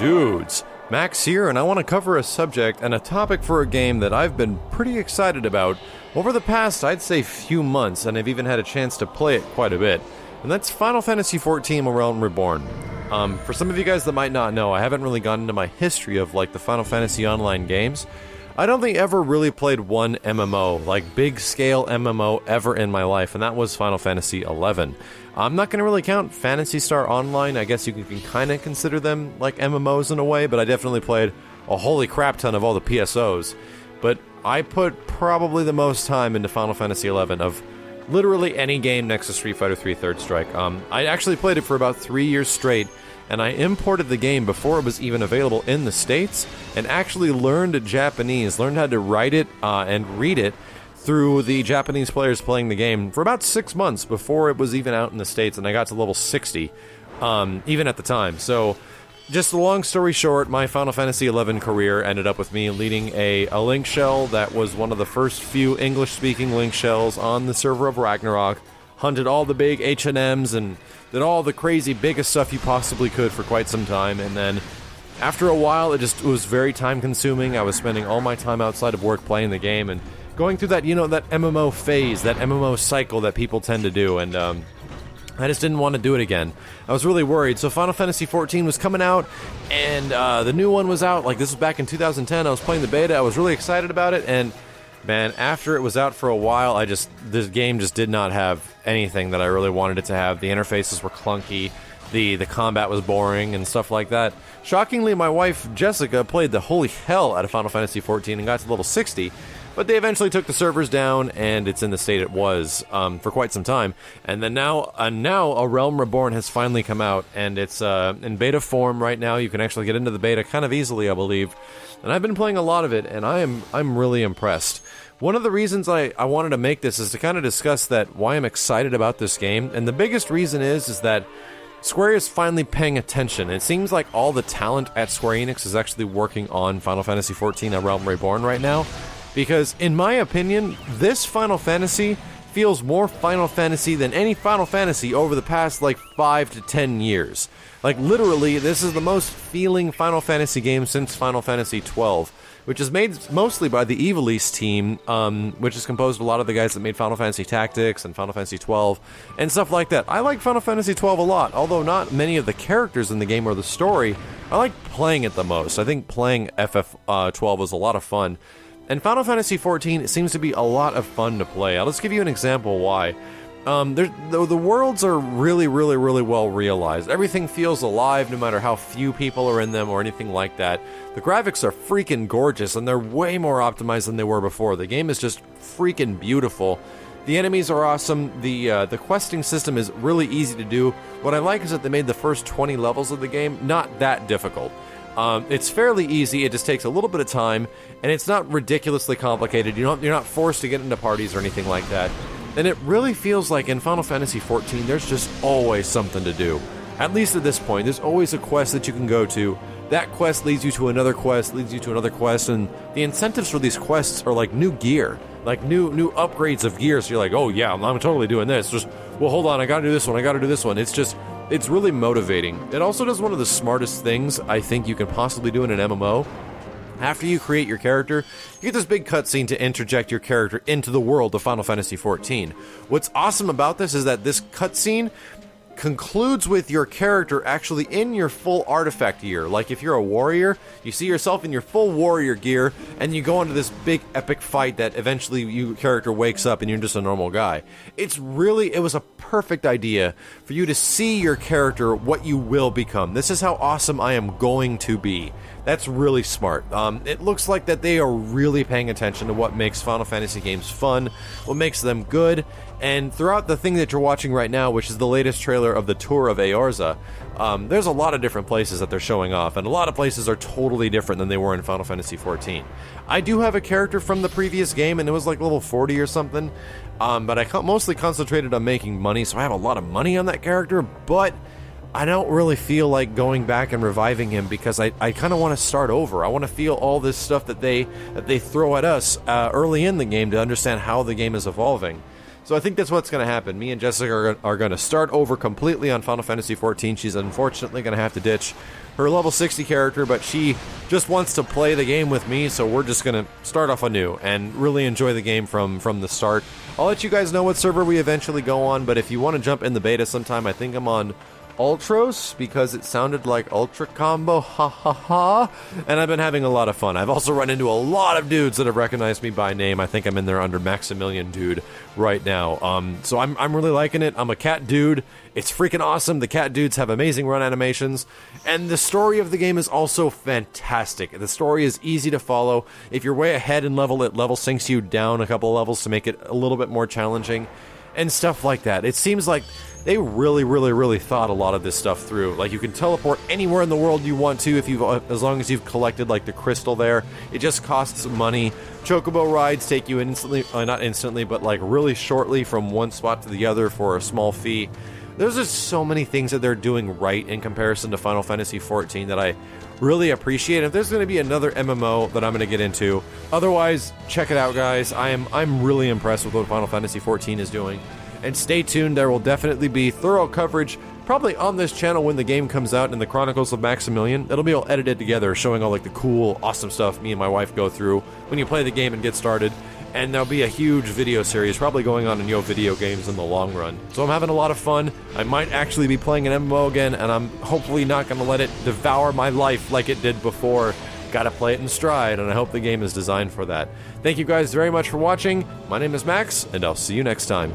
dudes? Max here, and I want to cover a subject and a topic for a game that I've been pretty excited about over the past, I'd say, few months, and I've even had a chance to play it quite a bit, and that's Final Fantasy XIV Realm Reborn. For some of you guys that might not know, I haven't really gone into my history of, like, the Final Fantasy Online games. I don't think I ever really played one MMO, like big-scale MMO, ever in my life, and that was Final Fantasy XI. I'm not going to really count Phantasy Star Online. I guess you can kind of consider them like MMOs in a way, but I definitely played a holy crap ton of all the PSOs. But I put probably the most time into Final Fantasy XI of literally any game next to Street Fighter III Third Strike. I actually played it for about 3 years straight, and I imported the game before it was even available in the States, and actually learned Japanese, learned how to write it and read it through the Japanese players playing the game for about 6 months before it was even out in the States, and I got to level 60, even at the time. So, just a long story short, my Final Fantasy XI career ended up with me leading a Link shell that was one of the first few English-speaking Link shells on the server of Ragnarok, hunted all the big H&Ms, and did all the crazy biggest stuff you possibly could for quite some time, and then after a while, it was very time-consuming. I was spending all my time outside of work playing the game, and going through that, that MMO phase, that MMO cycle that people tend to do, and I just didn't want to do it again. I was really worried. So Final Fantasy XIV was coming out, and the new one was out. Like, this was back in 2010. I was playing the beta. I was really excited about it, and man, after it was out for a while, this game just did not have anything that I really wanted it to have. The interfaces were clunky. The combat was boring and stuff like that. Shockingly, my wife, Jessica, played the holy hell out of Final Fantasy XIV and got to level 60. But they eventually took the servers down, and it's in the state it was for quite some time. And then now a Realm Reborn has finally come out, and it's in beta form right now. You can actually get into the beta kind of easily, I believe. And I've been playing a lot of it, and I'm really impressed. One of the reasons I wanted to make this is to kind of discuss why I'm excited about this game. And the biggest reason is that Square is finally paying attention. It seems like all the talent at Square Enix is actually working on Final Fantasy XIV A Realm Reborn right now. Because, in my opinion, this Final Fantasy feels more Final Fantasy than any Final Fantasy over the past, 5 to 10 years. Like, literally, this is the most feeling Final Fantasy game since Final Fantasy XII, which is made mostly by the Evil East team, which is composed of a lot of the guys that made Final Fantasy Tactics and Final Fantasy XII, and stuff like that. I like Final Fantasy XII a lot, although not many of the characters in the game or the story. I like playing it the most. I think playing FF12 was a lot of fun. And Final Fantasy XIV seems to be a lot of fun to play. I'll just give you an example why. The worlds are really, really, really well realized. Everything feels alive no matter how few people are in them or anything like that. The graphics are freaking gorgeous, and they're way more optimized than they were before. The game is just freaking beautiful. The enemies are awesome. The questing system is really easy to do. What I like is that they made the first 20 levels of the game not that difficult. It's fairly easy, it just takes a little bit of time, and it's not ridiculously complicated. You're not forced to get into parties or anything like that. And it really feels like in Final Fantasy XIV, there's just always something to do. At least at this point, there's always a quest that you can go to. That quest leads you to another quest, leads you to another quest, and the incentives for these quests are like new gear. Like new upgrades of gear, so you're like, oh yeah, I'm totally doing this. Just, well, hold on, I gotta do this one. It's really motivating. It also does one of the smartest things I think you can possibly do in an MMO. After you create your character, you get this big cutscene to interject your character into the world of Final Fantasy XIV. What's awesome about this is that this cutscene concludes with your character actually in your full artifact gear. Like if you're a warrior, you see yourself in your full warrior gear, and you go into this big epic fight that eventually your character wakes up and you're just a normal guy. It was a perfect idea for you to see your character, what you will become. This is how awesome I am going to be. That's really smart. It looks like that they are really paying attention to what makes Final Fantasy games fun, what makes them good, and throughout the thing that you're watching right now, which is the latest trailer of the Tour of Eorza, there's a lot of different places that they're showing off, and a lot of places are totally different than they were in Final Fantasy XIV. I do have a character from the previous game, and it was like level 40 or something, but I mostly concentrated on making money, so I have a lot of money on that character, but I don't really feel like going back and reviving him because I kind of want to start over. I want to feel all this stuff that they throw at us early in the game to understand how the game is evolving. So I think that's what's going to happen. Me and Jessica are going to start over completely on Final Fantasy XIV. She's unfortunately going to have to ditch her level 60 character, but she just wants to play the game with me, so we're just going to start off anew and really enjoy the game from the start. I'll let you guys know what server we eventually go on, but if you want to jump in the beta sometime, I think I'm on Ultros, because it sounded like Ultra Combo, ha ha ha, and I've been having a lot of fun. I've also run into a lot of dudes that have recognized me by name. I think I'm in there under Maximilian dude right now. So I'm really liking it. I'm a cat dude. It's freaking awesome. The cat dudes have amazing run animations, and the story of the game is also fantastic. The story is easy to follow. If you're way ahead in level, it level sinks you down a couple levels to make it a little bit more challenging, and stuff like that. It seems like they really thought a lot of this stuff through. Like, you can teleport anywhere in the world you want to as long as you've collected, like, the crystal there. It just costs money. Chocobo rides take you instantly, not instantly, but, like, really shortly from one spot to the other for a small fee. There's just so many things that they're doing right in comparison to Final Fantasy XIV that I really appreciate. If there's going to be another MMO that I'm going to get into, otherwise, check it out, guys. I'm really impressed with what Final Fantasy XIV is doing. And stay tuned, there will definitely be thorough coverage, probably on this channel when the game comes out in the Chronicles of Maximilian. It'll be all edited together, showing all like the cool, awesome stuff me and my wife go through when you play the game and get started. And there'll be a huge video series probably going on in Yo Video Games in the long run. So I'm having a lot of fun. I might actually be playing an MMO again, and I'm hopefully not going to let it devour my life like it did before. Gotta play it in stride, and I hope the game is designed for that. Thank you guys very much for watching. My name is Max, and I'll see you next time.